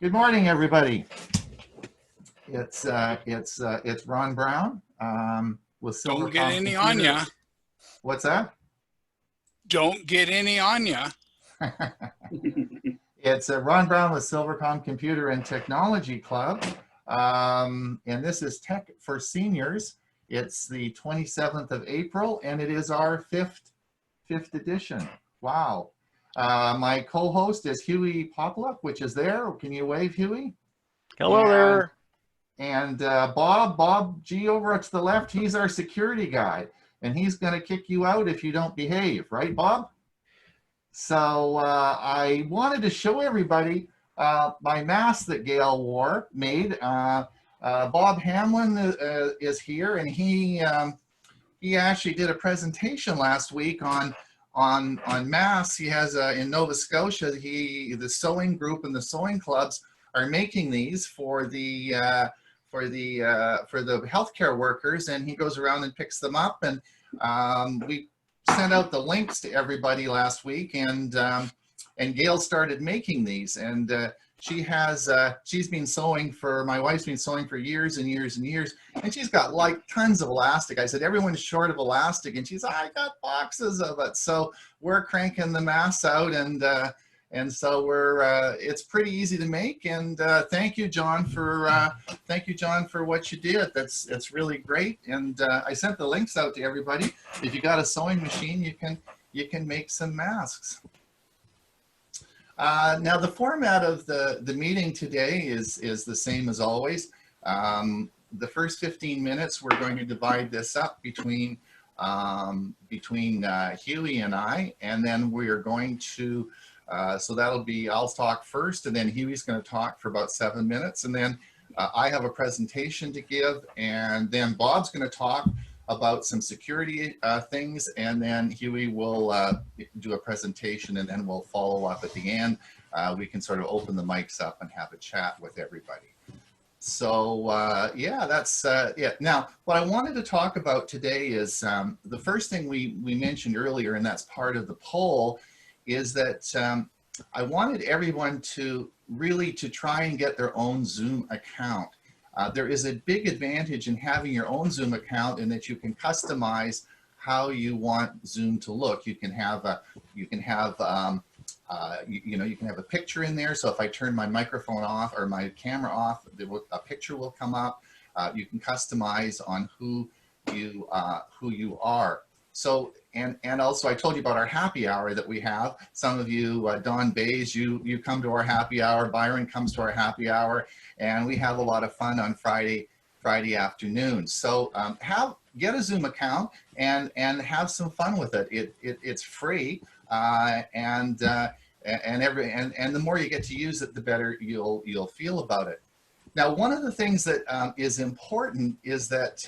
Good morning, everybody. It's Ron Brown with Silver Don't get any on Computer. ya. What's that? Don't get any on ya. It's Ron Brown with Silvercom Computer and Technology Club, and this is Tech for Seniors. It's the 27th of April, and it is our fifth edition. Wow. My co-host is Huey Popluck, which is there. Can you wave, Huey? Hello there. And Bob G over to the left, he's our security guy, and he's going to kick you out if you don't behave, right, Bob? So I wanted to show everybody my mask that Gail made. Bob Hamlin is here, and he actually did a presentation last week on masks. He has in Nova Scotia. The sewing group and the sewing clubs are making these for the healthcare workers, and he goes around and picks them up. And we sent out the links to everybody last week, and Gail started making these, and she's been sewing for, my wife's been sewing for years and years and years, and she's got like tons of elastic. I said, everyone's short of elastic, and she's, I got boxes of it. So we're cranking the masks out, and so it's pretty easy to make. And thank you, John, for what you did. It's really great. And I sent the links out to everybody. If you got a sewing machine, you can make some masks. Now the format of the meeting today is the same as always. The first 15 minutes, we're going to divide this up between Huey and I, and then we are going to so that'll be, I'll talk first, and then Huey's going to talk for about 7 minutes, and then I have a presentation to give, and then Bob's going to talk about some security things, and then Huey will do a presentation, and then we'll follow up at the end. We can sort of open the mics up and have a chat with everybody. So yeah, that's it. Now, what I wanted to talk about today is the first thing we mentioned earlier, and that's part of the poll, is that I wanted everyone to really try and get their own Zoom account. There is a big advantage in having your own Zoom account in that you can customize how you want Zoom to look. You can have a picture in there. So if I turn my microphone off or my camera off, a picture will come up. You can customize on who you are. So, and also I told you about our happy hour that we have. Some of you, Don Bays, you come to our happy hour. Byron comes to our happy hour, and we have a lot of fun on Friday afternoon. So get a Zoom account and have some fun with it. It's free, and the more you get to use it, the better you'll feel about it. Now, one of the things that is important is that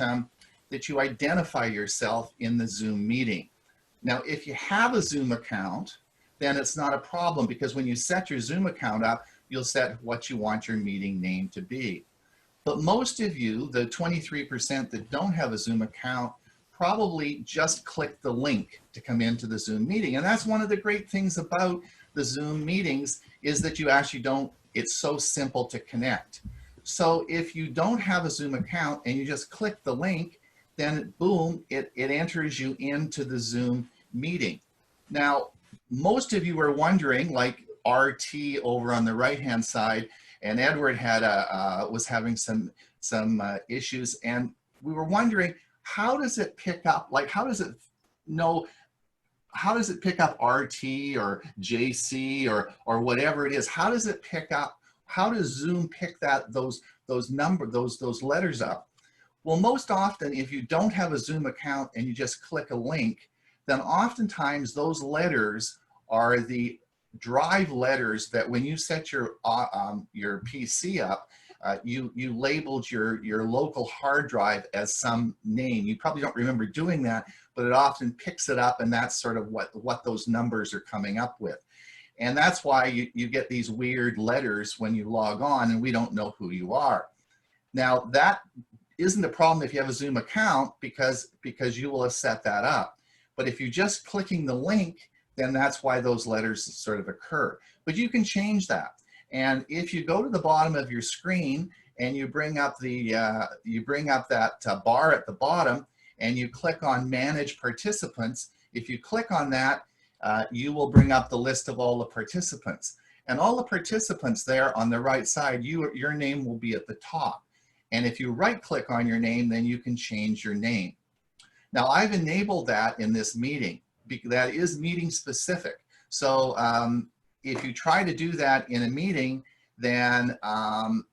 you identify yourself in the Zoom meeting. Now, if you have a Zoom account, then it's not a problem, because when you set your Zoom account up, you'll set what you want your meeting name to be. But most of you, the 23% that don't have a Zoom account, probably just click the link to come into the Zoom meeting. And that's one of the great things about the Zoom meetings, is that you actually it's so simple to connect. So if you don't have a Zoom account and you just click the link, then boom, it enters you into the Zoom meeting. Now, most of you are wondering, like RT over on the right-hand side, and Edward was having some issues, and we were wondering, how does it pick up? Like, how does it pick up RT or JC or whatever it is? How does it pick up? How does Zoom pick those letters up? Well, most often, if you don't have a Zoom account and you just click a link, then oftentimes those letters are the drive letters that when you set your PC up, you labeled your local hard drive as some name. You probably don't remember doing that, but it often picks it up, and that's sort of what those numbers are coming up with. And that's why you get these weird letters when you log on, and we don't know who you are. Now, that isn't a problem if you have a Zoom account, because you will have set that up. But if you're just clicking the link, then that's why those letters sort of occur. But you can change that. And if you go to the bottom of your screen and you bring up that bar at the bottom and you click on Manage Participants, if you click on that, you will bring up the list of all the participants. And all the participants there on the right side, your name will be at the top. And if you right click on your name, then you can change your name. Now I've enabled that in this meeting, because that is meeting specific. So if you try to do that in a meeting, then, and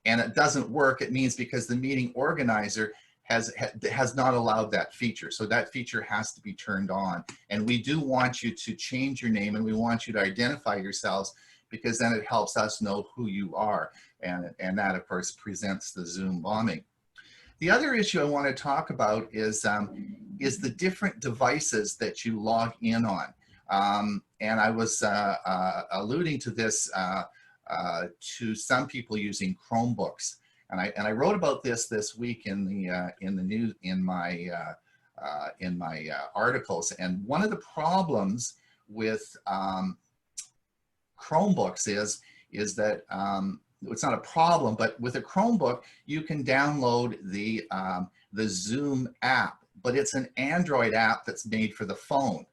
it doesn't work, it means because the meeting organizer has not allowed that feature. So that feature has to be turned on. And we do want you to change your name, and we want you to identify yourselves, because then it helps us know who you are. And that, of course, presents the Zoom bombing. The other issue I want to talk about is the different devices that you log in on. And I was alluding to this to some people using Chromebooks. And I wrote about this week in the news, in my articles. And one of the problems with Chromebooks is that it's not a problem, but with a Chromebook you can download the Zoom app, but it's an Android app that's made for the phone.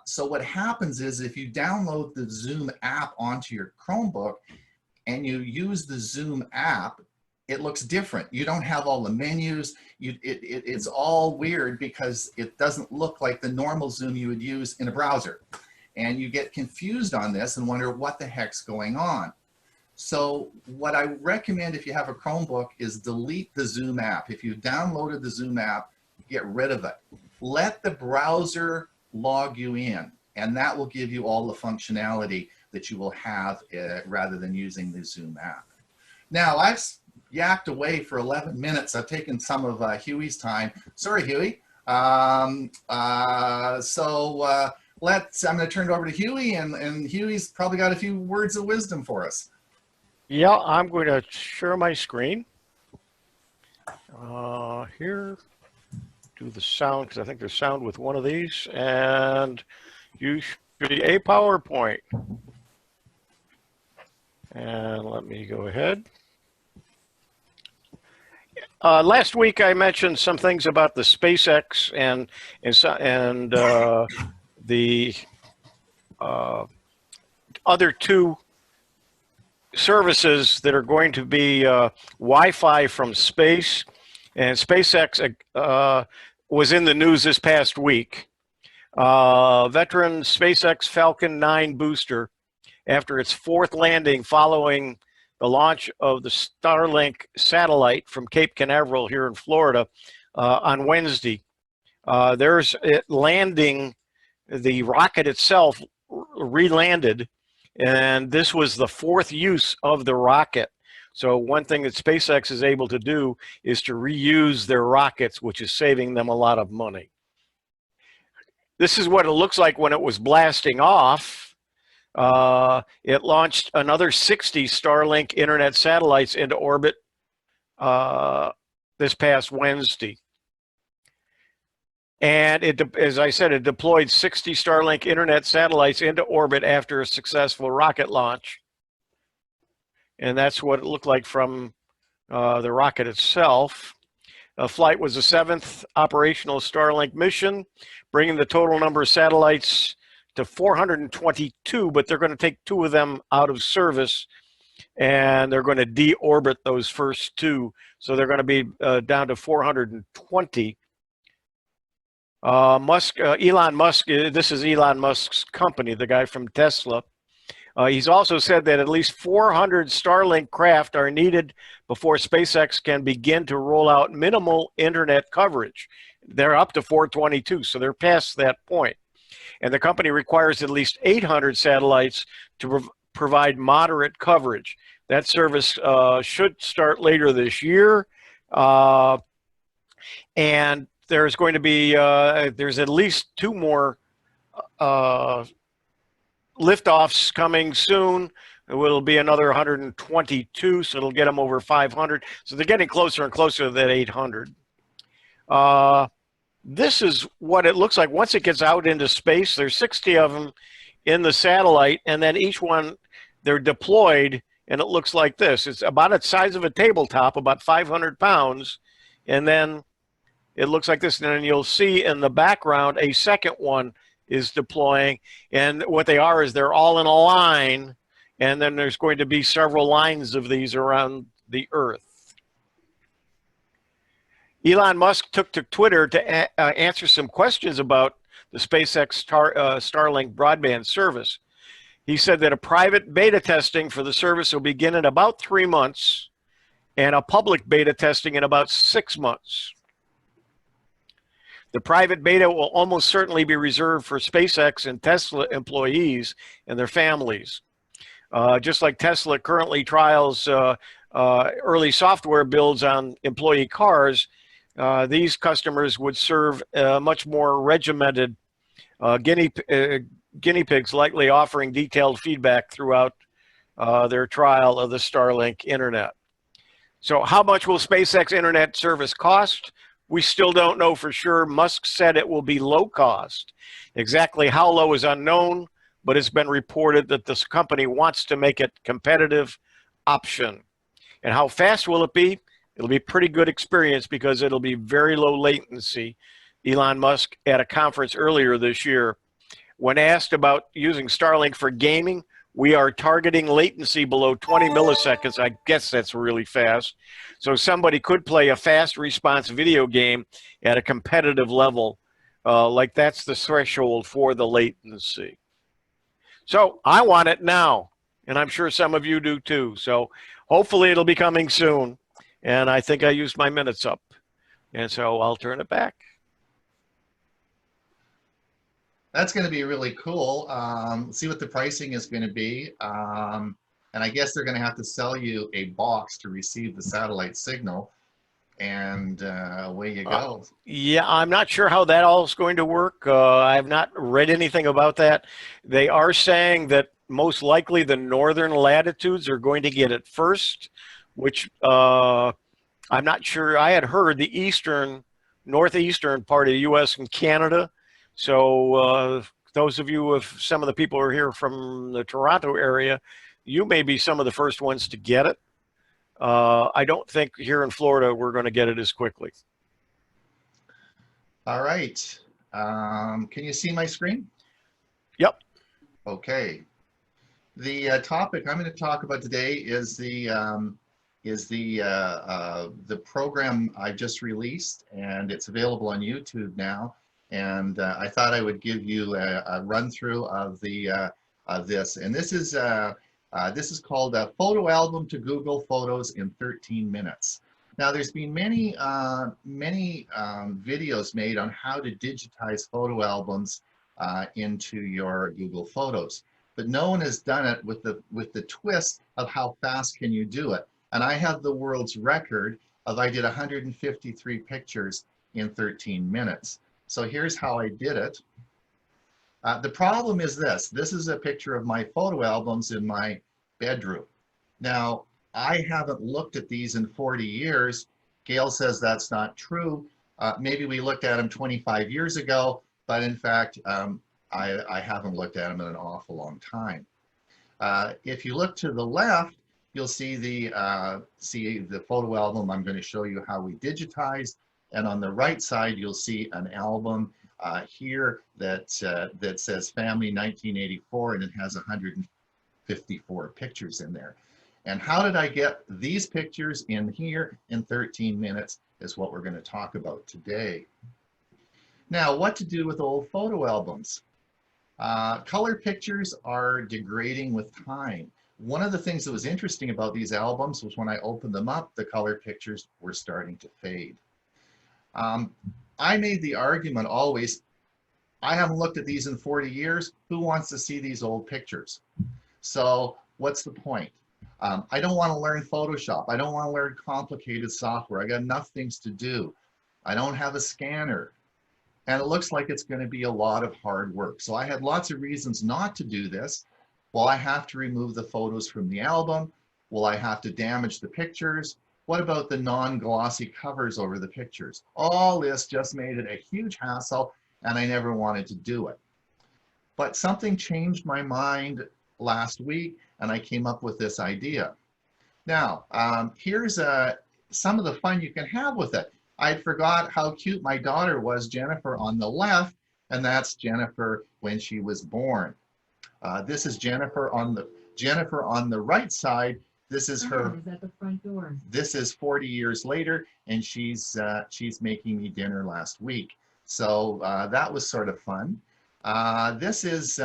So what happens is, if you download the Zoom app onto your Chromebook and you use the Zoom app, it looks different. You don't have all the menus. It's all weird because it doesn't look like the normal Zoom you would use in a browser. And you get confused on this and wonder what the heck's going on. So what I recommend, if you have a Chromebook, is delete the Zoom app. If you've downloaded the Zoom app, get rid of it. Let the browser log you in, and that will give you all the functionality that you will have rather than using the Zoom app. Now, I've yacked away for 11 minutes. I've taken some of Huey's time. Sorry, Huey. I'm going to turn it over to Huey, and Huey's probably got a few words of wisdom for us. Yeah, I'm going to share my screen. Here, do the sound, because I think there's sound with one of these, and you should be a PowerPoint. And let me go ahead. Last week I mentioned some things about the Spacex and the other two services that are going to be Wi-Fi from space. And SpaceX was in the news this past week. Veteran SpaceX Falcon 9 booster, after its fourth landing following the launch of the Starlink satellite from Cape Canaveral here in Florida on Wednesday. There's it landing, the rocket itself re-landed, and this was the fourth use of the rocket. So one thing that SpaceX is able to do is to reuse their rockets, which is saving them a lot of money. This is what it looks like when it was blasting off. It launched another 60 Starlink internet satellites into orbit this past Wednesday. And as I said, it deployed 60 Starlink internet satellites into orbit after a successful rocket launch. And that's what it looked like from the rocket itself. The flight was the 7th operational Starlink mission, bringing the total number of satellites to 422, but they're going to take 2 of them out of service, and they're going to deorbit those first 2. So they're going to be down to 420. Elon Musk, this is Elon Musk's company, the guy from Tesla. He's also said that at least 400 Starlink craft are needed before SpaceX can begin to roll out minimal internet coverage. They're up to 422, so they're past that point. And the company requires at least 800 satellites to provide moderate coverage. That service should start later this year. And there's going to be, there's at least 2 more liftoffs coming soon. It will be another 122, so it'll get them over 500. So they're getting closer and closer to that 800. This is what it looks like once it gets out into space. There's 60 of them in the satellite, and then each one, they're deployed, and it looks like this. It's about the size of a tabletop, about 500 pounds, and then it looks like this. And then you'll see in the background a second one is deploying, and what they are is they're all in a line, and then there's going to be several lines of these around the Earth. Elon Musk took to Twitter to answer some questions about the SpaceX Starlink broadband service. He said that a private beta testing for the service will begin in about 3 months and a public beta testing in about 6 months. The private beta will almost certainly be reserved for SpaceX and Tesla employees and their families. Just like Tesla currently trials early software builds on employee cars, these customers would serve much more regimented guinea pigs, likely offering detailed feedback throughout their trial of the Starlink internet. So how much will SpaceX internet service cost? We still don't know for sure. Musk said it will be low cost. Exactly how low is unknown, but it's been reported that this company wants to make it a competitive option. And how fast will it be? It'll be a pretty good experience because it'll be very low latency. Elon Musk at a conference earlier this year, when asked about using Starlink for gaming, we are targeting latency below 20 milliseconds. I guess that's really fast. So somebody could play a fast response video game at a competitive level. Like that's the threshold for the latency. So I want it now, and I'm sure some of you do too. So hopefully it'll be coming soon. And I think I used my minutes up. And so I'll turn it back. That's going to be really cool. See what the pricing is going to be. And I guess they're going to have to sell you a box to receive the satellite signal. And away you go. Yeah, I'm not sure how that all is going to work. I have not read anything about that. They are saying that most likely the northern latitudes are going to get it first, which I'm not sure. I had heard the northeastern part of the U.S. and Canada. So those of you, if some of the people are here from the Toronto area, you may be some of the first ones to get it. I don't think here in Florida we're going to get it as quickly. All right. Can you see my screen? Yep. Okay. The topic I'm going to talk about today is the program I just released, and it's available on YouTube now. And I thought I would give you a run through of this. And this is called a Photoalbum to Google Photos in 13 minutes. Now, there's been many videos made on how to digitize photo albums into your Google Photos, but no one has done it with the twist of how fast can you do it. And I have the world's record of I did 153 pictures in 13 minutes. So here's how I did it. The problem is this. This is a picture of my photo albums in my bedroom. Now, I haven't looked at these in 40 years. Gail says that's not true. Maybe we looked at them 25 years ago, but in fact, I haven't looked at them in an awful long time. If you look to the left, you'll see the photo album I'm going to show you how we digitized. And on the right side, you'll see an album here that says Family 1984, and it has 154 pictures in there. And how did I get these pictures in here in 13 minutes is what we're going to talk about today. Now, what to do with old photo albums? Color pictures are degrading with time. One of the things that was interesting about these albums was when I opened them up, the color pictures were starting to fade. I made the argument always, I haven't looked at these in 40 years. Who wants to see these old pictures? So what's the point? I don't want to learn Photoshop. I don't want to learn complicated software. I got enough things to do. I don't have a scanner. And it looks like it's going to be a lot of hard work. So I had lots of reasons not to do this. Well, I have to remove the photos from the album. Will I have to damage the pictures? What about the non-glossy covers over the pictures? All this just made it a huge hassle, and I never wanted to do it. But something changed my mind last week, and I came up with this idea. Now, here's some of the fun you can have with it. I forgot how cute my daughter was, Jennifer, on the left, and that's Jennifer when she was born. This is Jennifer on the right side. This is her. Is at the front door. This is 40 years later, and she's making me dinner last week. So that was sort of fun. This is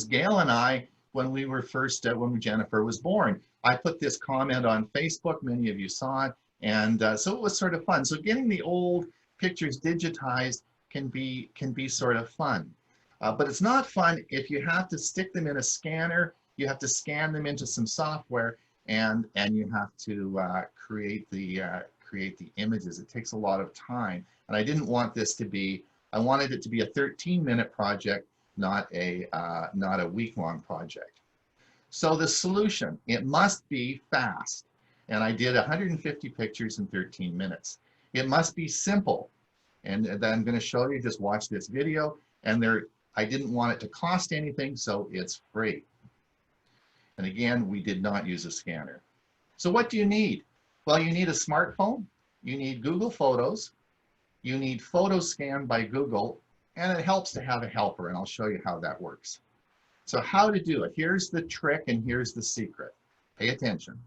Gail and I when we were first when Jennifer was born. I put this comment on Facebook. Many of you saw it, and so it was sort of fun. So getting the old pictures digitized can be sort of fun. But it's not fun if you have to stick them in a scanner, you have to scan them into some software, and you have to create the images. It takes a lot of time. And I didn't want this to be, I wanted it to be a 13-minute project, not a week-long project. So the solution, it must be fast. And I did 150 pictures in 13 minutes. It must be simple. And then I'm going to show you, just watch this video. And I didn't want it to cost anything, so it's free. And again, we did not use a scanner. So what do you need? Well, you need a smartphone, you need Google Photos, you need Photoscan by Google, and it helps to have a helper, and I'll show you how that works. So how to do it. Here's the trick and here's the secret. Pay attention.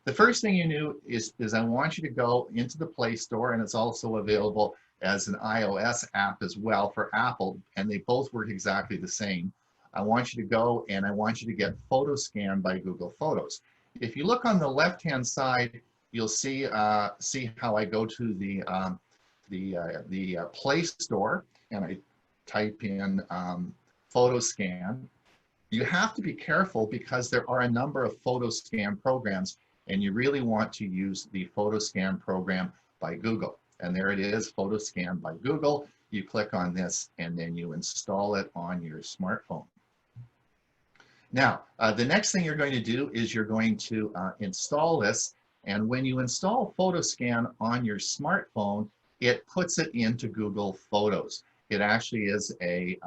The first thing you do is I want you to go into the Play Store, and it's also available as an iOS app as well for Apple, and they both work exactly the same. I want you to go and I want you to get Photoscan by Google Photos. If you look on the left-hand side, you'll see how I go to the Play Store and I type in Photoscan. You have to be careful because there are a number of Photoscan programs, and you really want to use the Photoscan program by Google. And there it is, Photoscan by Google. You click on this and then you install it on your smartphone. Now, the next thing you're going to do is you're going to install this. And when you install Photoscan on your smartphone, it puts it into Google Photos. It actually is it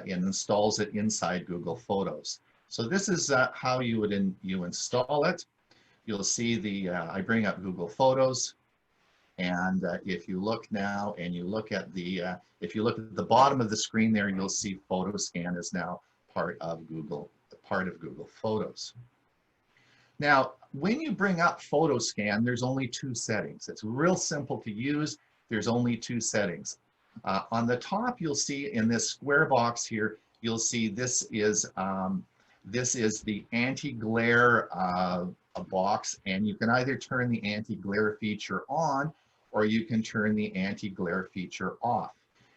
installs it inside Google Photos. So this is how you would install it. You'll see I bring up Google Photos. And if you look now and you look at if you look at the bottom of the screen there, you'll see Photoscan is now part of Google Photos. Now, when you bring up Photoscan, there's only two settings. It's real simple to use. There's only two settings. On the top, you'll see in this square box here, you'll see this is the anti-glare box, and you can either turn the anti-glare feature on or you can turn the anti-glare feature off.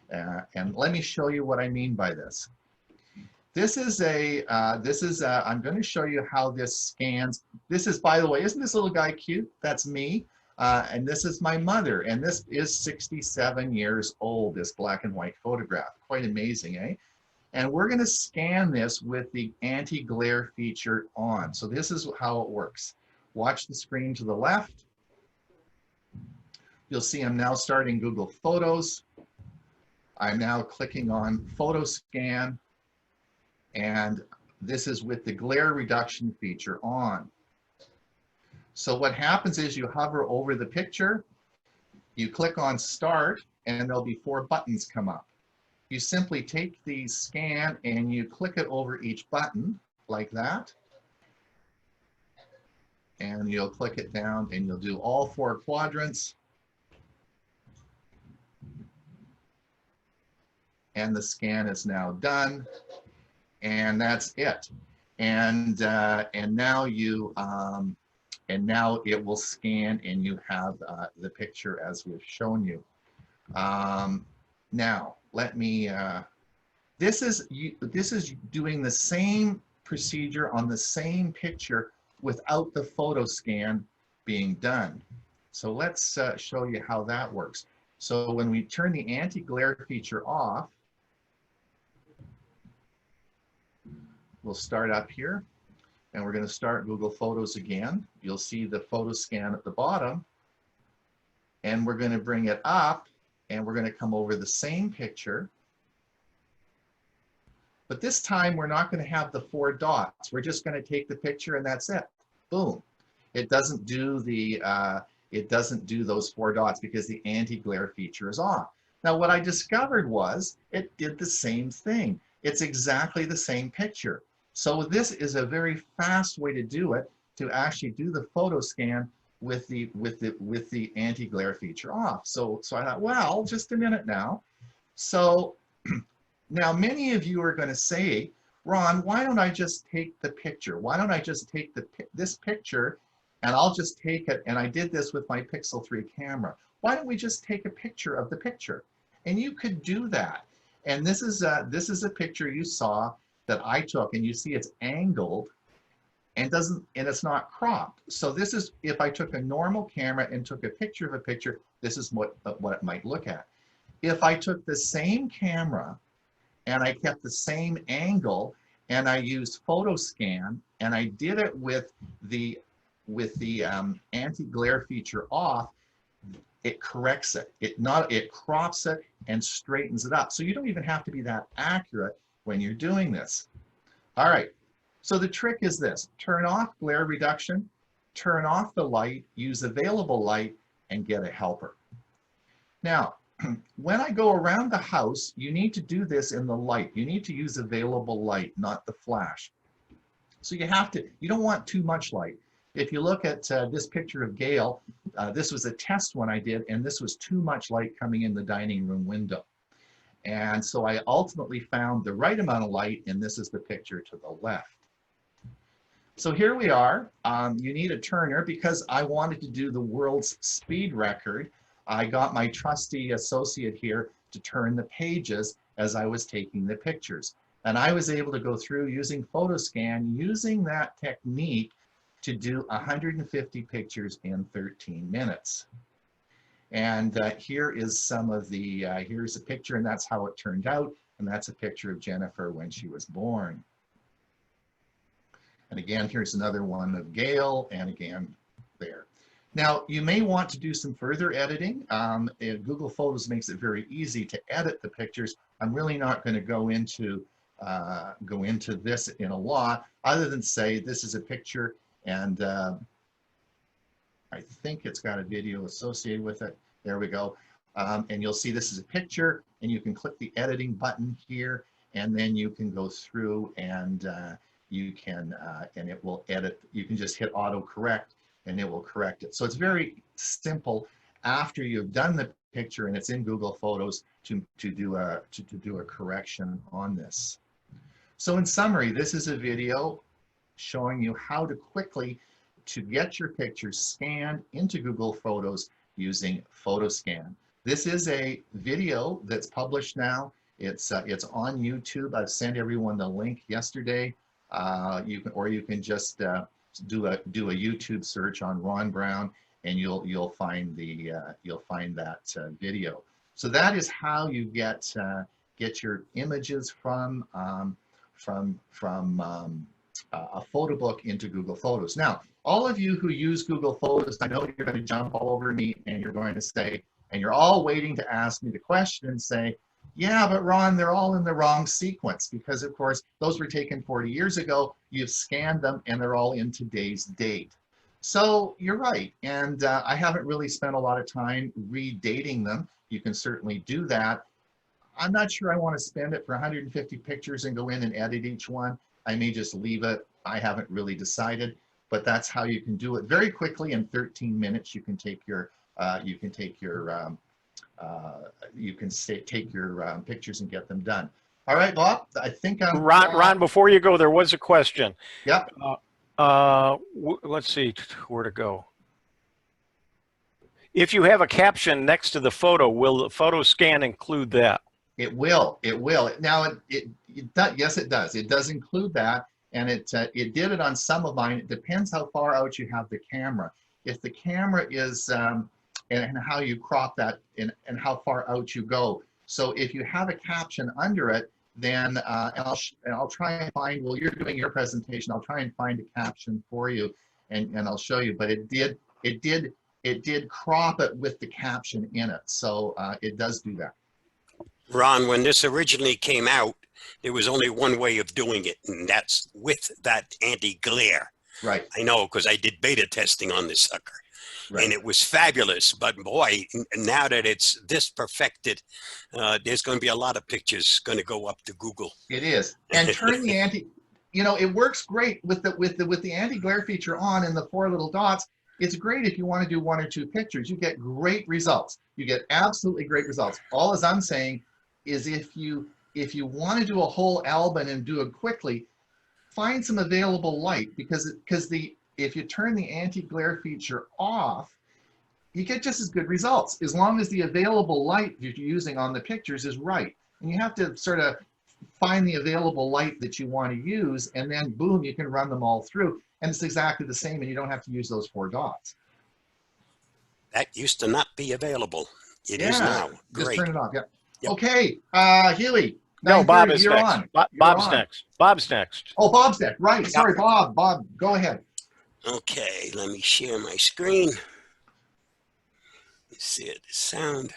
And let me show you what I mean by this. I'm going to show you how this scans. This is, by the way, isn't this little guy cute? That's me. And this is my mother. And this is 67 years old, this black and white photograph. Quite amazing, eh? And we're going to scan this with the anti-glare feature on. So this is how it works. Watch the screen to the left. You'll see I'm now starting Google Photos. I'm now clicking on Photoscan. And this is with the glare reduction feature on. So what happens is you hover over the picture, you click on Start, and there'll be 4 buttons come up. You simply take the scan and you click it over each button like that. And you'll click it down and you'll do all 4 quadrants. And the scan is now done. And that's it. And now it will scan and you have the picture as we've shown you. Now let me. This is doing the same procedure on the same picture without the Photoscan being done. So let's show you how that works. So when we turn the anti-glare feature off, we'll start up here and we're going to start Google Photos again. You'll see the Photoscan at the bottom, and we're going to bring it up and we're going to come over the same picture But this time we're not going to have the 4 dots. We're just going to take the picture and that's it. Boom. It doesn't do those 4 dots because the anti-glare feature is off. Now what I discovered was it did the same thing. It's exactly the same picture. So this is a very fast way to do it, to actually do the photo scan with the anti-glare feature off. So I thought, well, just a minute now. So now many of you are going to say, Ron, why don't I just take the picture? Why don't I just take this picture and I'll just take it, and I did this with my Pixel 3 camera. Why don't we just take a picture of the picture? And you could do that. And this is a picture you saw that I took, and you see it's angled and it's not cropped. So this is, if I took a normal camera and took a picture of a picture, this is what it might look at. If I took the same camera and I kept the same angle and I used Photoscan and I did it with the anti-glare feature off, it corrects it. It crops it and straightens it up. So you don't even have to be that accurate when you're doing this. All right, so the trick is this: turn off glare reduction, turn off the light, use available light, and get a helper. Now, when I go around the house, you need to do this in the light. You need to use available light, not the flash. So you don't want too much light. If you look at this picture of Gail, this was a test one I did, and this was too much light coming in the dining room window. And so I ultimately found the right amount of light, and this is the picture to the left. So here we are. You need a turner because I wanted to do the world's speed record. I got my trusty associate here to turn the pages as I was taking the pictures. And I was able to go through using Photoscan, using that technique to do 150 pictures in 13 minutes. And here is some of the, here's a picture, and that's how it turned out. And that's a picture of Jennifer when she was born. And again, here's another one of Gail, and again, there. Now, you may want to do some further editing. Google Photos makes it very easy to edit the pictures. I'm really not going to go into this in a lot, other than say this is a picture, and I think it's got a video associated with it. There we go. And you'll see this is a picture, and you can click the editing button here, and then you can go through and and it will edit. You can just hit autocorrect and it will correct it. So it's very simple after you've done the picture and it's in Google Photos to do a correction on this. So in summary, this is a video showing you how to quickly get your pictures scanned into Google Photos using Photoscan. This is a video that's published now. It's on YouTube. I've sent everyone the link yesterday. You can just do a YouTube search on Ron Brown, and you'll find that video. So that is how you get your images from a photo book into Google Photos. Now, all of you who use Google Photos, I know you're going to jump all over me and you're going to say, and you're all waiting to ask me the question and say, yeah, but Ron, they're all in the wrong sequence because, of course, those were taken 40 years ago. You've scanned them and they're all in today's date. So you're right. And I haven't really spent a lot of time redating them. You can certainly do that. I'm not sure I want to spend it for 150 pictures and go in and edit each one. I may just leave it. I haven't really decided, but that's how you can do it very quickly. In 13 minutes, you can take your pictures and get them done. All right, Bob, I think I'm... Ron, before you go, there was a question. Yep. Let's see where to go. If you have a caption next to the photo, will the photo scan include that? It will. It will. Now, yes, it does. It does include that, and it did it on some of mine. It depends how far out you have the camera. If the camera is and how you crop that and how far out you go. So if you have a caption under it, then and I'll try and find, while you're doing your presentation, I'll try and find a caption for you and I'll show you. But it did crop it with the caption in it. So it does do that. Ron, when this originally came out, there was only one way of doing it, and that's with that anti-glare. Right. I know, because I did beta testing on this sucker. Right. And it was fabulous. But boy, now that it's this perfected, there's going to be a lot of pictures going to go up to Google. It is. And turn the anti, you know, it works great with the anti-glare feature on and the 4 little dots. It's great if you want to do 1 or 2 pictures. You get great results. You get absolutely great results. All as I'm saying is if you want to do a whole album and do it quickly, find some available light, because if you turn the anti-glare feature off, you get just as good results as long as the available light you're using on the pictures is right. And you have to sort of find the available light that you want to use, and then boom, you can run them all through. And it's exactly the same, and you don't have to use those 4 dots. That used to not be available. It Yeah, is now. just Great. turn it off. Yeah. Yep. Okay, Huey. No, Bob 9:30, is you're next. on. Bob's You're on. next. Bob's next. Oh, Bob's next. Right. Sorry, Bob. Bob, go ahead. Okay, let me share my screen. Let's see the sound.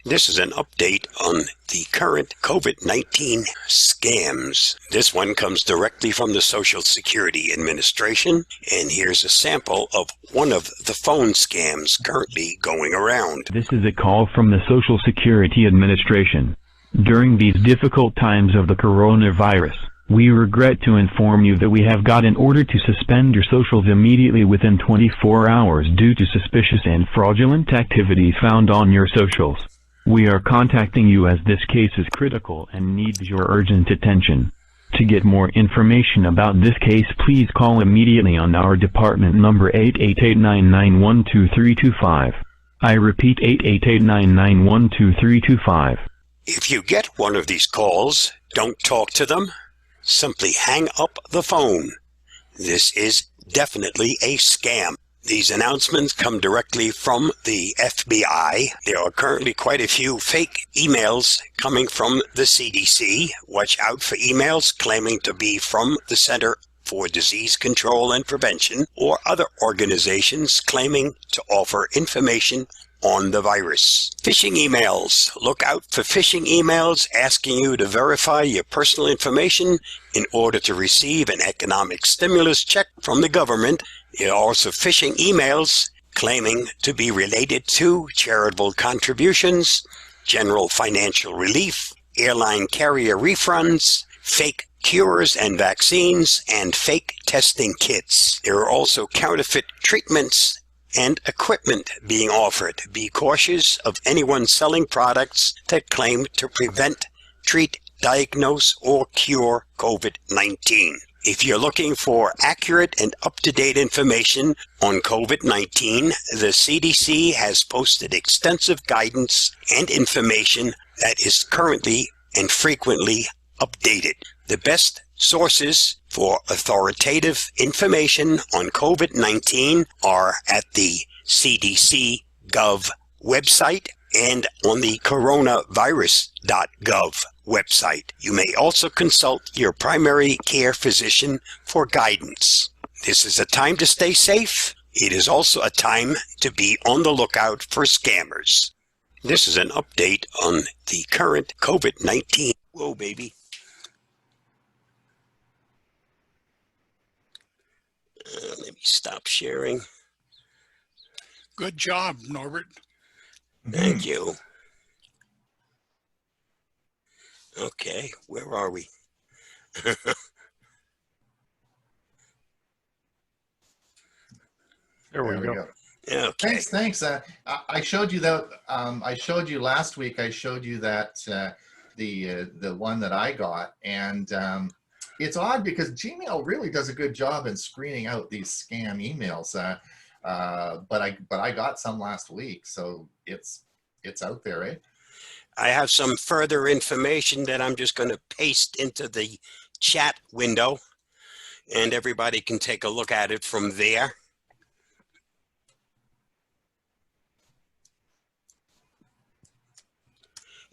This is an update on the current COVID-19 scams. This one comes directly from the Social Security Administration, and here's a sample of one of the phone scams currently going around. This is a call from the Social Security Administration. During these difficult times of the coronavirus, we regret to inform you that we have got an order to suspend your socials immediately within 24 hours due to suspicious and fraudulent activity found on your socials. We are contacting you as this case is critical and needs your urgent attention. To get more information about this case, please call immediately on our department number 888-991-2325. I repeat, 888-991-2325. If you get one of these calls, don't talk to them. Simply hang up the phone. This is definitely a scam. These announcements come directly from the FBI. There are currently quite a few fake emails coming from the CDC. Watch out for emails claiming to be from the Center for Disease Control and Prevention or other organizations claiming to offer information on the virus. Phishing emails. Look out for phishing emails asking you to verify your personal information in order to receive an economic stimulus check from the government. There are also phishing emails claiming to be related to charitable contributions, general financial relief, airline carrier refunds, fake cures and vaccines, and fake testing kits. There are also counterfeit treatments and equipment being offered. Be cautious of anyone selling products that claim to prevent, treat, diagnose, or cure COVID-19. If you're looking for accurate and up-to-date information on COVID-19, the CDC has posted extensive guidance and information that is currently and frequently updated. The best sources for authoritative information on COVID-19 are at the CDC.gov website and on the coronavirus.gov website. You may also consult your primary care physician for guidance. This is a time to stay safe. It is also a time to be on the lookout for scammers. This is an update on the current COVID-19. Whoa, baby. Let me stop sharing. Good job, Norbert. Thank you. Okay, where are we? There we go. Okay. Thanks. I showed you that. I showed you last week. I showed you that the one that I got, and it's odd because Gmail really does a good job in screening out these scam emails. But I got some last week, so it's out there, right? I have some further information that I'm just going to paste into the chat window, and everybody can take a look at it from there.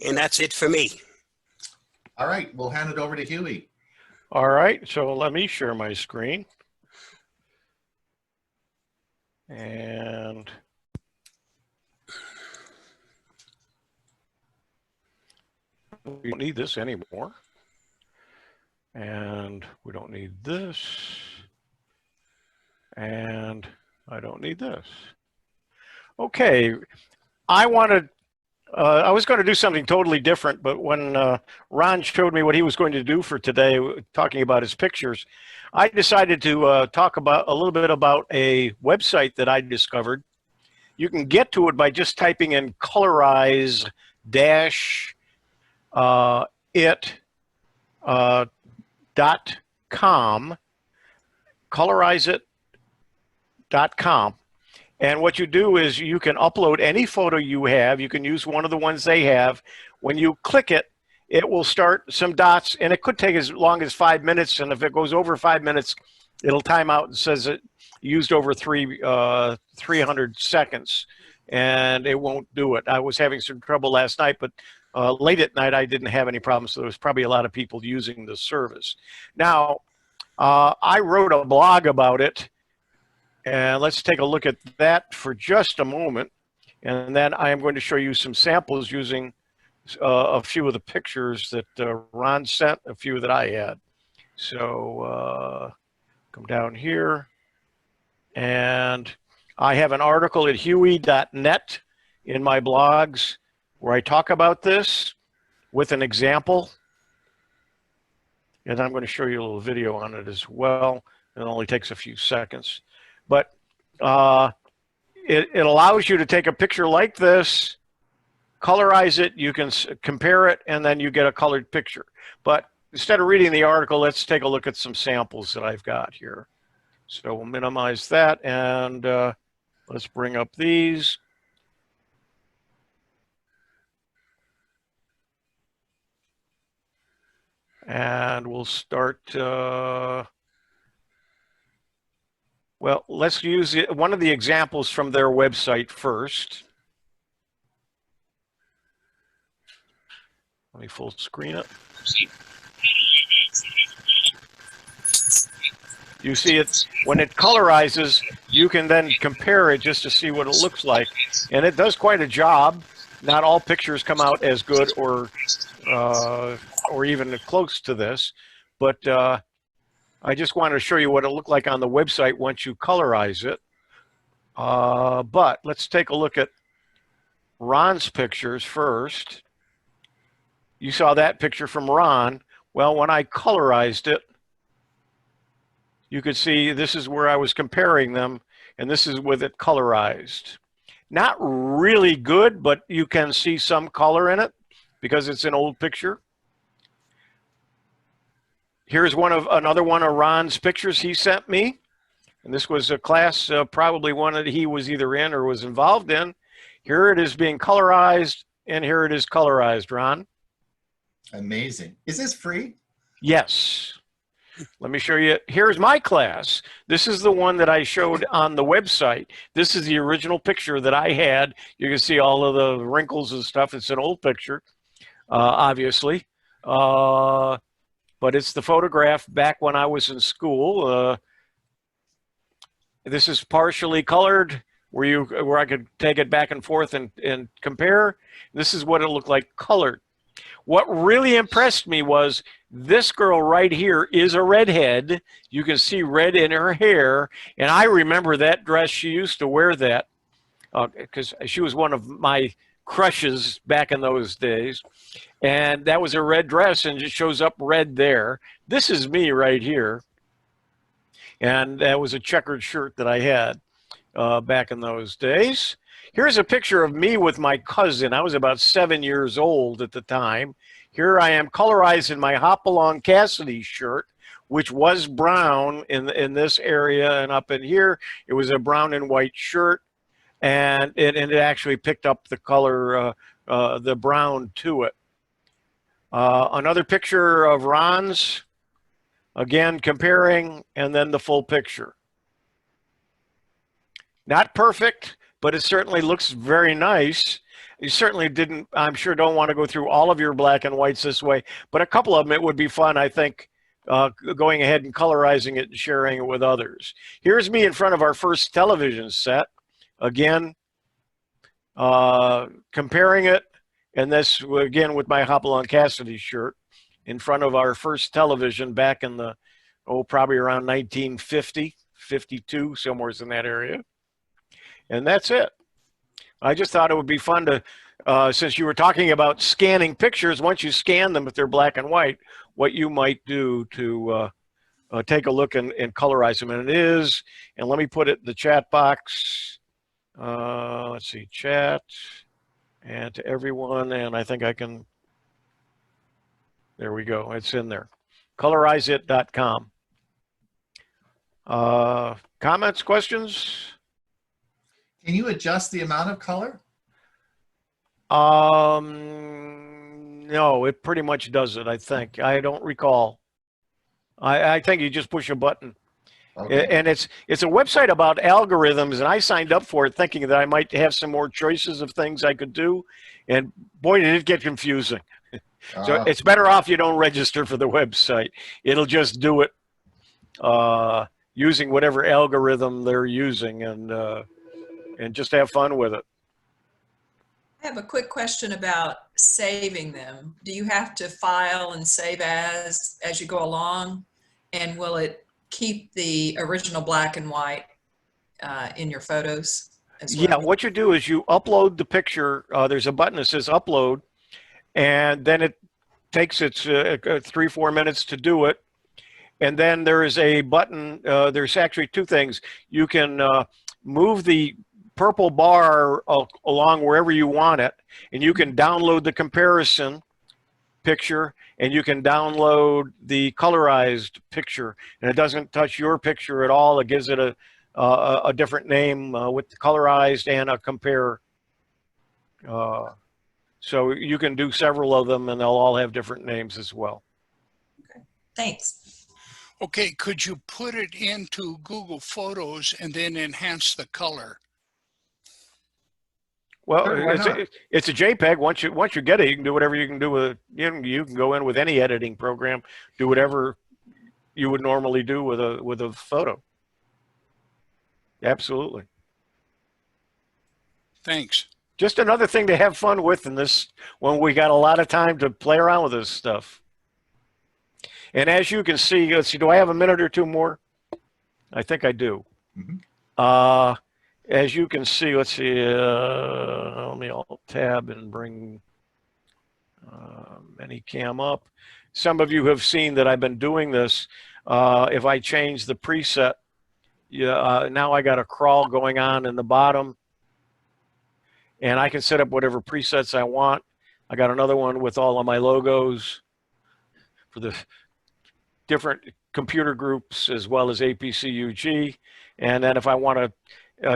And that's it for me. All right, we'll hand it over to Huey. All right, so let me share my screen. And we don't need this anymore. And we don't need this. And I don't need this. Okay, I was going to do something totally different, but when Ron showed me what he was going to do for today, talking about his pictures, I decided to talk about a little bit about a website that I discovered. You can get to it by just typing in colorize it.com, colorizeit.com. And what you do is you can upload any photo you have. You can use one of the ones they have. When you click it, it will start some dots, and it could take as long as 5 minutes. And if it goes over 5 minutes, it'll time out and says it used over 300 seconds, and it won't do it. I was having some trouble last night, but late at night I didn't have any problems. So there was probably a lot of people using the service. Now, I wrote a blog about it. And let's take a look at that for just a moment. And then I am going to show you some samples using a few of the pictures that Ron sent, a few that I had. So come down here. And I have an article at huey.net in my blogs where I talk about this with an example. And I'm going to show you a little video on it as well. It only takes a few seconds. But it allows you to take a picture like this, colorize it, you can compare it, and then you get a colored picture. But instead of reading the article, let's take a look at some samples that I've got here. So we'll minimize that, and let's bring up these. And we'll start... well, let's use one of the examples from their website first. Let me full screen it. You see it, when it colorizes, you can then compare it just to see what it looks like. And it does quite a job. Not all pictures come out as good or even close to this, but I just wanted to show you what it looked like on the website once you colorize it. But let's take a look at Ron's pictures first. You saw that picture from Ron. Well, when I colorized it, you could see this is where I was comparing them, and this is with it colorized. Not really good, but you can see some color in it because it's an old picture. Here's another one of Ron's pictures he sent me. And this was a class, probably one that he was either in or was involved in. Here it is being colorized, and here it is colorized, Ron. Amazing. Is this free? Yes. Let me show you. Here's my class. This is the one that I showed on the website. This is the original picture that I had. You can see all of the wrinkles and stuff. It's an old picture, obviously. But it's the photograph back when I was in school. This is partially colored, where I could take it back and forth and compare. This is what it looked like colored. What really impressed me was this girl right here is a redhead. You can see red in her hair, and I remember that dress. She used to wear that because she was one of my crushes back in those days. And that was a red dress, and it shows up red there. This is me right here. And that was a checkered shirt that I had back in those days. Here's a picture of me with my cousin. I was about 7 years old at the time. Here I am colorized in my Hopalong Cassidy shirt, which was brown in this area, and up in here, it was a brown and white shirt. And it actually picked up the color, the brown to it. Another picture of Ron's, again comparing, and then the full picture. Not perfect, but it certainly looks very nice. You certainly didn't, I'm sure, don't want to go through all of your black and whites this way, but a couple of them, it would be fun, I think, going ahead and colorizing it and sharing it with others. Here's me in front of our first television set. Again, comparing it, and this, again, with my Hopalong Cassidy shirt, in front of our first television back in the, probably around 1950, 52, somewhere in that area. And that's it. I just thought it would be fun to, since you were talking about scanning pictures, once you scan them, if they're black and white, what you might do to take a look and colorize them. And it is, and let me put it in the chat box. Let's see, chat, and to everyone, and I think I can, there we go, it's in there. Colorizeit.com. Comments, questions? Can you adjust the amount of color? No, it pretty much does it, I think. I don't recall. I think you just push a button. Okay. And it's a website about algorithms, and I signed up for it thinking that I might have some more choices of things I could do. And boy, did it get confusing. So it's better off you don't register for the website. It'll just do it using whatever algorithm they're using, and just have fun with it. I have a quick question about saving them. Do you have to file and save as you go along? And will it keep the original black and white in your photos as well? Yeah, what you do is you upload the picture. There's a button that says upload, and then it takes its 3-4 minutes to do it. And then there is a button. There's actually two things. You can move the purple bar along wherever you want it, and you can download the comparison picture, and you can download the colorized picture, and it doesn't touch your picture at all. It gives it a different name with the colorized and a compare. So you can do several of them, and they'll all have different names as well. Okay. Thanks. Okay, could you put it into Google Photos and then enhance the color? Well, Sure, it's a JPEG. Once you get it, you can do whatever you can do with it. You can go in with any editing program, do whatever you would normally do with a photo. Absolutely. Thanks. Just another thing to have fun with in this, when we got a lot of time to play around with this stuff. And as you can see, let's see, do I have a minute or two more? I think I do. Mm-hmm. As you can see, let's see, let me alt tab and bring Anycam up. Some of you have seen that I've been doing this. If I change the preset, now I got a crawl going on in the bottom, and I can set up whatever presets I want. I got another one with all of my logos for the different computer groups as well as APCUG. And then if I want to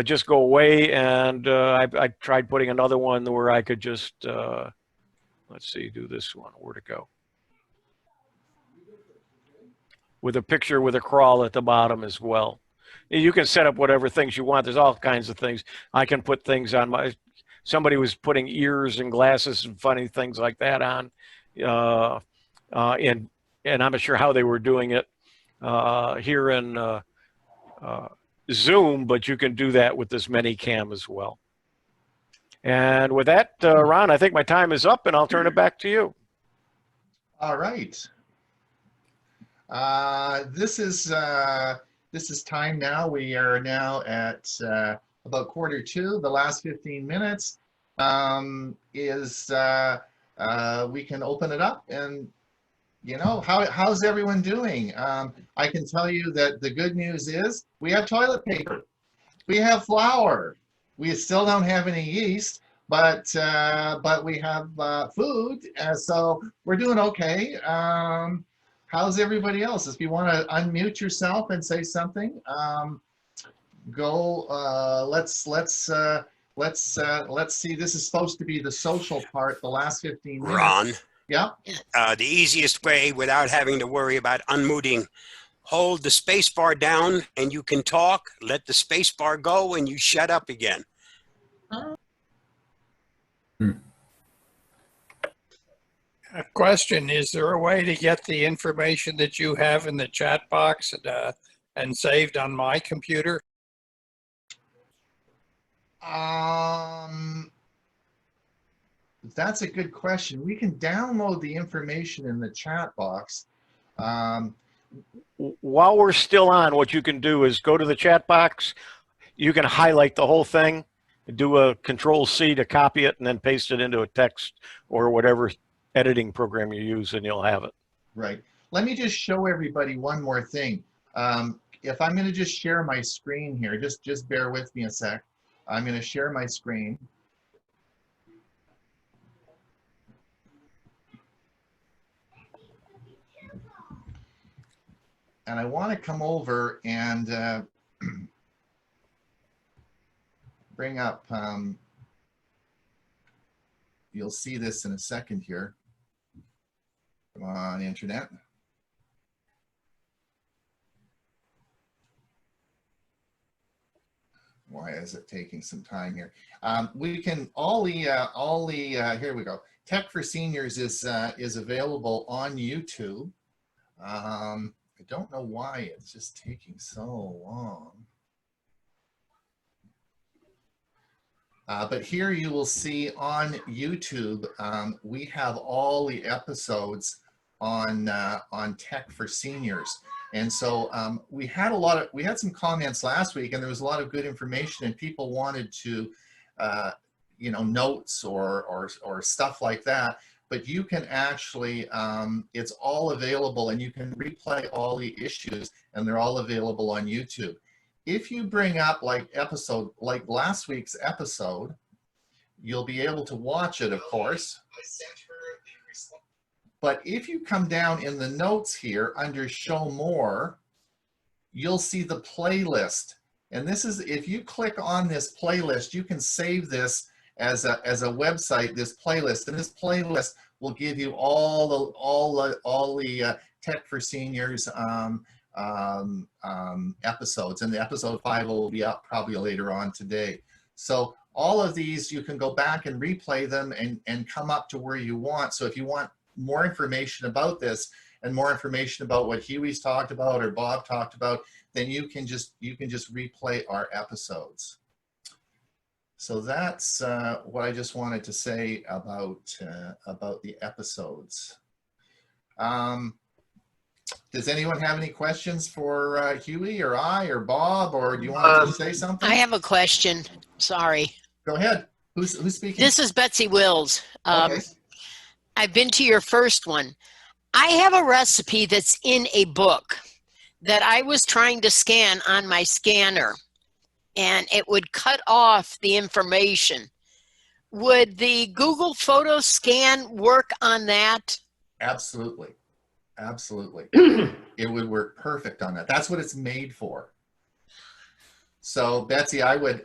just go away, and I tried putting another one where I could just, let's see, do this one, where to go. With a picture with a crawl at the bottom as well. You can set up whatever things you want. There's all kinds of things. I can put things on my, somebody was putting ears and glasses and funny things like that on. And I'm not sure how they were doing it here in Zoom, but you can do that with this Anycam as well. And with that, Ron, I think my time is up, and I'll turn it back to you. All right. This is time now. We are now at about 1:45. The last 15 minutes we can open it up, and you know, how's everyone doing? I can tell you that the good news is we have toilet paper, we have flour, we still don't have any yeast, but we have food, so we're doing okay. How's everybody else? If you want to unmute yourself and say something, go. Let's see. This is supposed to be the social part. The last 15 minutes. Ron. Yeah. The easiest way without having to worry about unmuting, hold the space bar down and you can talk, let the space bar go and you shut up again. A question, is there a way to get the information that you have in the chat box and saved on my computer? That's a good question. We can download the information in the chat box. While we're still on, what you can do is go to the chat box. You can highlight the whole thing, do a Control-C to copy it, and then paste it into a text or whatever editing program you use, and you'll have it. Right. Let me just show everybody one more thing. If I'm going to just share my screen here, just bear with me a sec. I'm going to share my screen. And I want to come over and bring up, you'll see this in a second here. Come on, internet. Why is it taking some time here? We can, here we go. Tech for Seniors is available on YouTube. I don't know why it's just taking so long. But here you will see on YouTube, we have all the episodes on Tech for Seniors. And so we had some comments last week, and there was a lot of good information, and people wanted to, you know, notes or stuff like that. But you can actually, it's all available, and you can replay all the issues, and they're all available on YouTube. If you bring up like last week's episode, you'll be able to watch it, of course. But if you come down in the notes here under Show More, you'll see the playlist. And this is, if you click on this playlist, you can save this as a website, this playlist. And this playlist will give you all the Tech for Seniors episodes. And the episode 5 will be up probably later on today. So all of these, you can go back and replay them and come up to where you want. So if you want more information about this and more information about what Huey's talked about or Bob talked about, then you can just replay our episodes. So that's what I just wanted to say about the episodes. Does anyone have any questions for Huey or I or Bob, or do you want to say something? I have a question. Sorry. Go ahead. Who's speaking? This is Betsy Wills. Okay. I've been to your first one. I have a recipe that's in a book that I was trying to scan on my scanner, and it would cut off the information. Would the Google Photoscan work on that? Absolutely. Absolutely. It would work perfect on that. That's what it's made for. So Betsy, I would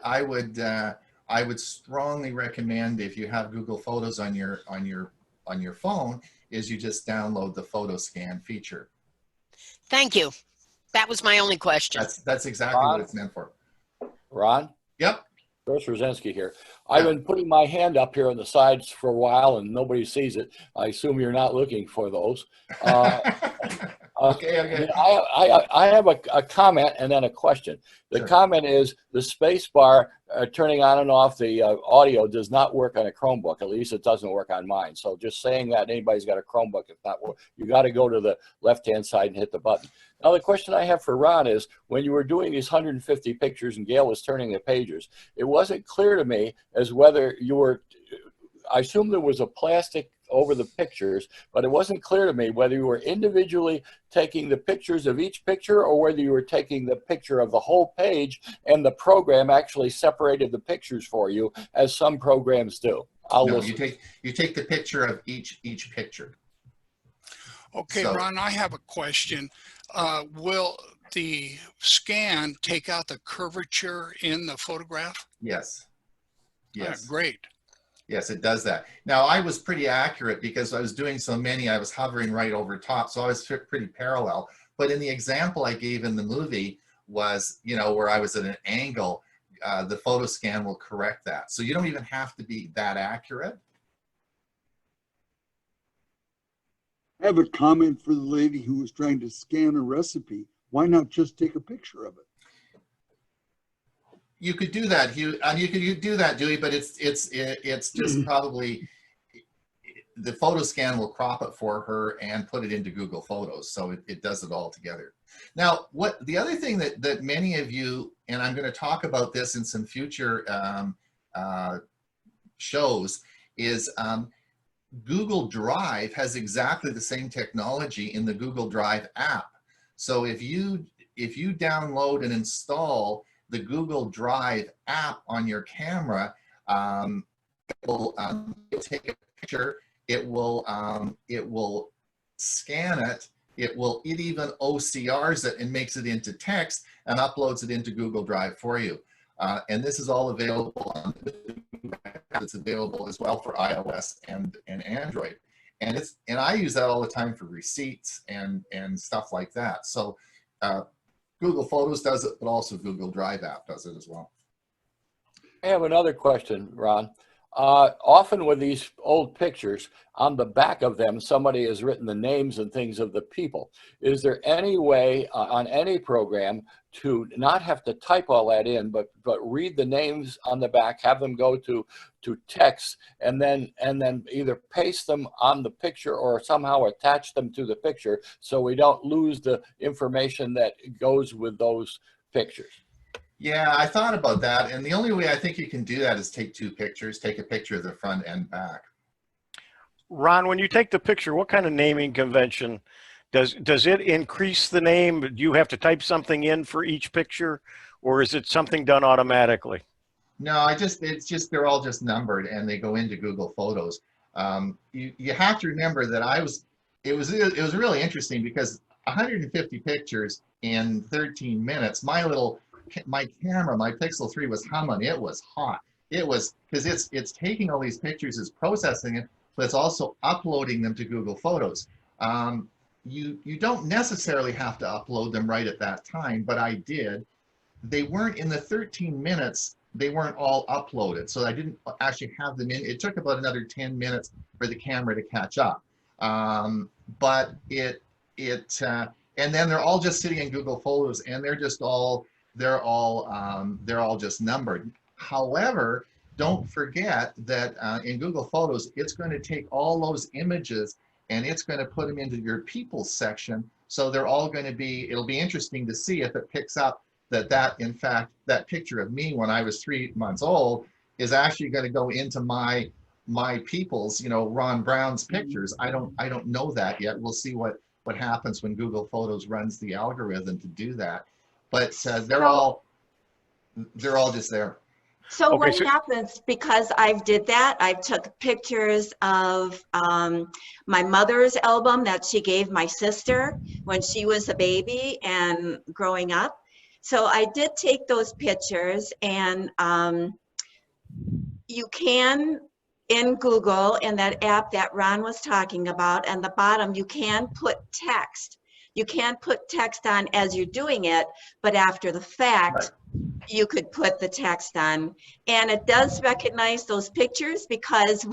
strongly recommend, if you have Google Photos on your phone, is you just download the Photoscan feature. Thank you. That was my only question. That's exactly what it's meant for. Ron? Yep. Chris Rosinski here. I've been putting my hand up here on the sides for a while and nobody sees it. I assume you're not looking for those. Okay. I have a comment and then a question. The Sure. comment is the space bar turning on and off the audio does not work on a Chromebook. At least it doesn't work on mine. So just saying that anybody's got a Chromebook, if not, you got to go to the left-hand side and hit the button. Now, the question I have for Ron is, when you were doing these 150 pictures and Gail was turning the pages, it wasn't clear to me as whether you were, I assume there was a plastic over the pictures, but it wasn't clear to me whether you were individually taking the pictures of each picture or whether you were taking the picture of the whole page and the program actually separated the pictures for you, as some programs do. No, you take the picture of each picture. Okay, So- Ron, I have a question. Will the scan take out the curvature in the photograph? Yes. Yes. Great. Yes, it does that. Now, I was pretty accurate because I was doing so many, I was hovering right over top, so I was pretty parallel. But in the example I gave in the movie was, you know, where I was at an angle, the Photoscan will correct that. So you don't even have to be that accurate. I have a comment for the lady who was trying to scan a recipe. Why not just take a picture of it? You could do that, Hugh. You could do that, Dewey, but it's just probably the Photoscan will crop it for her and put it into Google Photos, so it does it all together. Now, what the other thing that many of you, and I'm going to talk about this in some future shows, is Google Drive has exactly the same technology in the Google Drive app. So if you download and install the Google Drive app on your camera, it will take a picture. It will scan it. It even OCRs it and makes it into text and uploads it into Google Drive for you. And this is all available on it's available as well for iOS and Android. And I use that all the time for receipts and stuff like that. So Google Photos does it, but also Google Drive app does it as well. I have another question, Ron. Often with these old pictures, on the back of them, somebody has written the names and things of the people. Is there any way on any program to not have to type all that in, but read the names on the back, have them go to text, and then either paste them on the picture or somehow attach them to the picture so we don't lose the information that goes with those pictures? Yeah, I thought about that, and the only way I think you can do that is take two pictures, take a picture of the front and back. Ron, when you take the picture, what kind of naming convention does it increase the name? Do you have to type something in for each picture, or is it something done automatically? No, it's just they're all just numbered and they go into Google Photos. You have to remember that it was really interesting because 150 pictures in 13 minutes. My camera, my Pixel 3 was humming. It was hot. It was because it's taking all these pictures, it's processing it, but it's also uploading them to Google Photos. You don't necessarily have to upload them right at that time, but I did. They weren't in the 13 minutes. They weren't all uploaded, so I didn't actually have them in. It took about another 10 minutes for the camera to catch up, but and then they're all just sitting in Google Photos, and they're all just numbered. However, don't forget that in Google Photos, it's going to take all those images and it's going to put them into your people section. So they're all going to be, it'll be interesting to see if it picks up that in fact, that picture of me when I was 3 months old is actually going to go into my people's, Ron Brown's pictures. I don't know that yet. We'll see what happens when Google Photos runs the algorithm to do that. But they're all just there. So okay, what happens, because I did that, I took pictures of my mother's album that she gave my sister when she was a baby and growing up. So I did take those pictures, and you can, in Google, in that app that Ron was talking about, and the bottom, you can put text. You can't put text on as you're doing it, but after the fact, you could put the text on. And it does recognize those pictures, because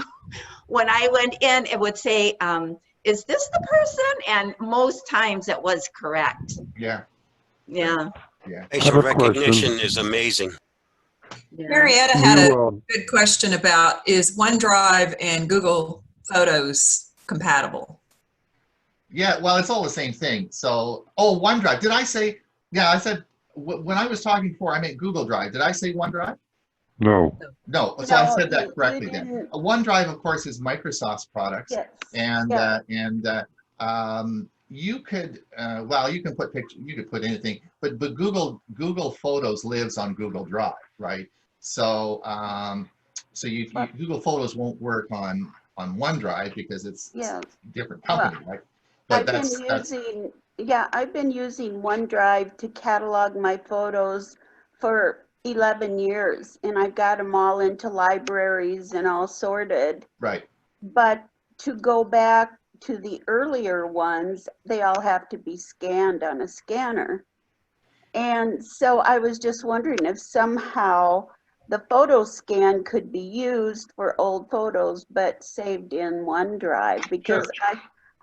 when I went in, it would say, is this the person? And most times it was correct. Yeah. Yeah. Yeah. Facial recognition is amazing. Yeah. Marietta had a good question about, is OneDrive and Google Photos compatible? Yeah, well, it's all the same thing. So, OneDrive. Did I say, yeah, I said, when I was talking before, I meant Google Drive. Did I say OneDrive? No. No, so I said that correctly then. OneDrive, of course, is Microsoft's products. Yes. And, you could, you can put pictures, you could put anything, but Google Photos lives on Google Drive, right? So, Google Photos won't work on OneDrive because it's a different company, right? But I've been using OneDrive to catalog my photos for 11 years, and I've got them all into libraries and all sorted. Right. But to go back to the earlier ones, they all have to be scanned on a scanner. And so I was just wondering if somehow the Photoscan could be used for old photos, but saved in OneDrive, because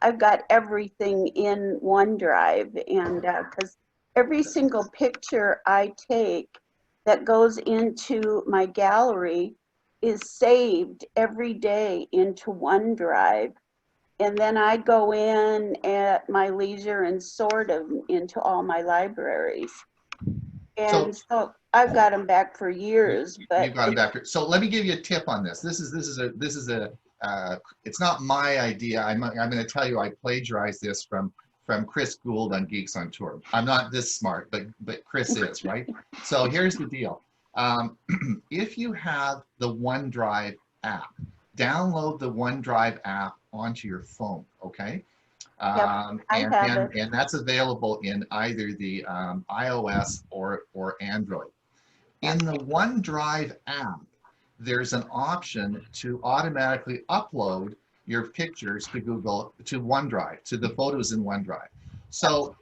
I've got everything in OneDrive, and because every single picture I take that goes into my gallery is saved every day into OneDrive. And then I go in at my leisure and sort them into all my libraries. And so I've got them back for years, but you've got them back. So let me give you a tip on this. This is a it's not my idea. I'm going to tell you I plagiarized this from Chris Gould on Geeks on Tour. I'm not this smart, but Chris is, right? So here's the deal. If you have the OneDrive app, download the OneDrive app onto your phone, okay? And that's available in either the iOS or Android. In the OneDrive app, there's an option to automatically upload your pictures to OneDrive, to the photos in OneDrive. So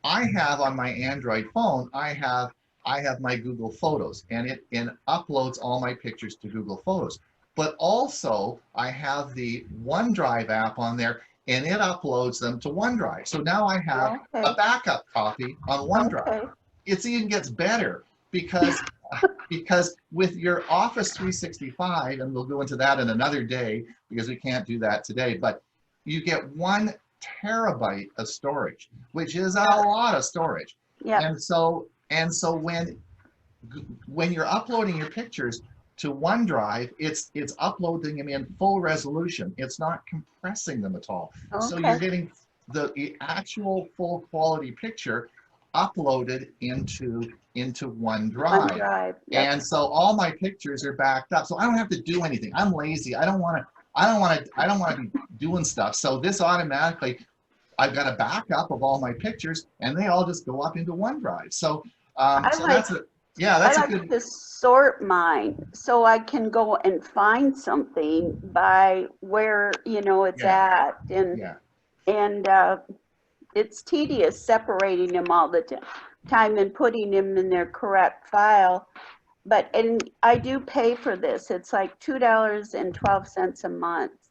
I have on my Android phone, I have my Google Photos, and it uploads all my pictures to Google Photos. But also I have the OneDrive app on there, and it uploads them to OneDrive. So now I have a backup copy on OneDrive. It even gets better because with your Office 365, and we'll go into that in another day because we can't do that today, but you get 1 terabyte of storage, which is a lot of storage. And so when you're uploading your pictures to OneDrive, it's uploading them in full resolution. It's not compressing them at all. So you're getting the actual full quality picture uploaded into OneDrive. And so all my pictures are backed up. So I don't have to do anything. I'm lazy. I don't want to be doing stuff. So this automatically, I've got a backup of all my pictures, and they all just go up into OneDrive. So that's a good to sort mine so I can go and find something by where it's at, and it's tedious separating them all the time and putting them in their correct file. And I do pay for this. It's like $2.12 a month,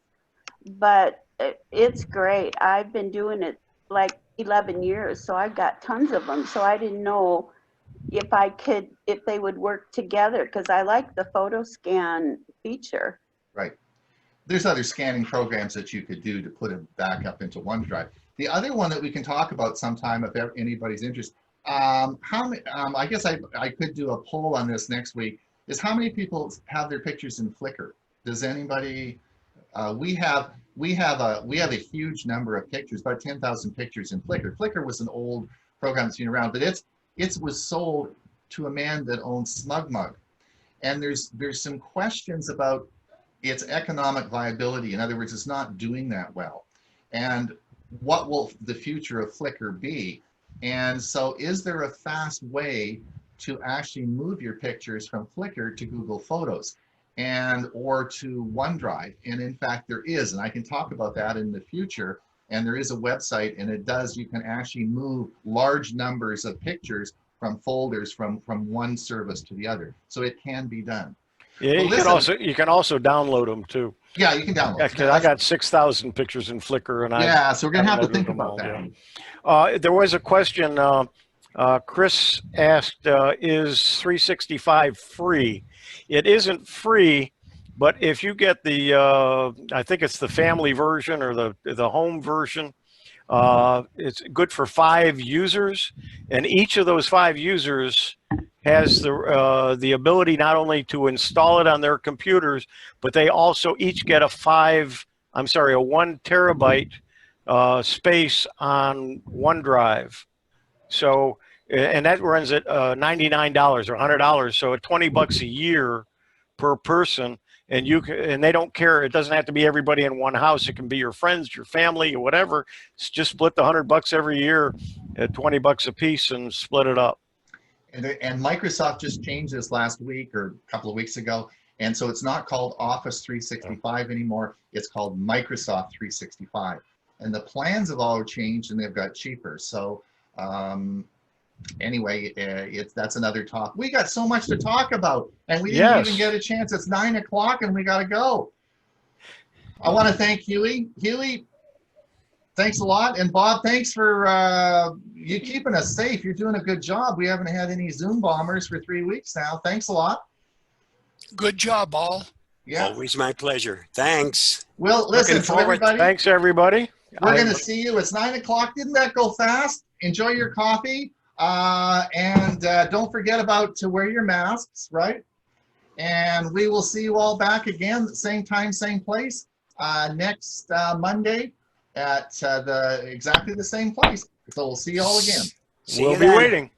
but it's great. I've been doing it like 11 years, so I've got tons of them. So I didn't know if they would work together, because I like the Photoscan feature. Right. There's other scanning programs that you could do to put it back up into OneDrive. The other one that we can talk about sometime if anybody's interested, I guess I could do a poll on this next week, is how many people have their pictures in Flickr? Does anybody? We have a huge number of pictures, about 10,000 pictures in Flickr. Flickr was an old program that's been around, but it was sold to a man that owns SmugMug, and there's some questions about its economic viability. In other words, it's not doing that well, and what will the future of Flickr be? And so is there a fast way to actually move your pictures from Flickr to Google Photos or to OneDrive? And in fact, there is, and I can talk about that in the future. And there is a website, and you can actually move large numbers of pictures from folders from one service to the other. So it can be done. Yeah, you can also download them too. Yeah, you can download. Yeah, because I got 6,000 pictures in Flickr, and so we're gonna have to think about that. There was a question. Chris asked, "Is 365 free?" It isn't free, but if you get the, I think it's the family version or the home version, it's good for 5 users, and each of those 5 users has the ability not only to install it on their computers, but they also each get a 1 terabyte space on OneDrive. So, and that runs at $99 or $100, so at $20 a year per person. And they don't care. It doesn't have to be everybody in one house. It can be your friends, your family, or whatever. Just split the $100 every year at $20 a piece and split it up. And Microsoft just changed this last week or a couple of weeks ago. And so it's not called Office 365 anymore. It's called Microsoft 365. And the plans have all changed, and they've got cheaper. So anyway, that's another talk. We got so much to talk about, and we didn't even get a chance. It's 9 o'clock, and we got to go. I want to thank Huey. Huey, thanks a lot. And Bob, thanks for you keeping us safe. You're doing a good job. We haven't had any Zoom bombers for 3 weeks now. Thanks a lot. Good job, all. Yeah. Always my pleasure. Thanks. Well, listen, so everybody. Thanks, everybody. We're going to see you. It's 9 o'clock. Didn't that go fast? Enjoy your coffee. And don't forget about to wear your masks, right? And we will see you all back again, same time, same place, next Monday at exactly the same place. So we'll see you all again. See We'll you be then. waiting.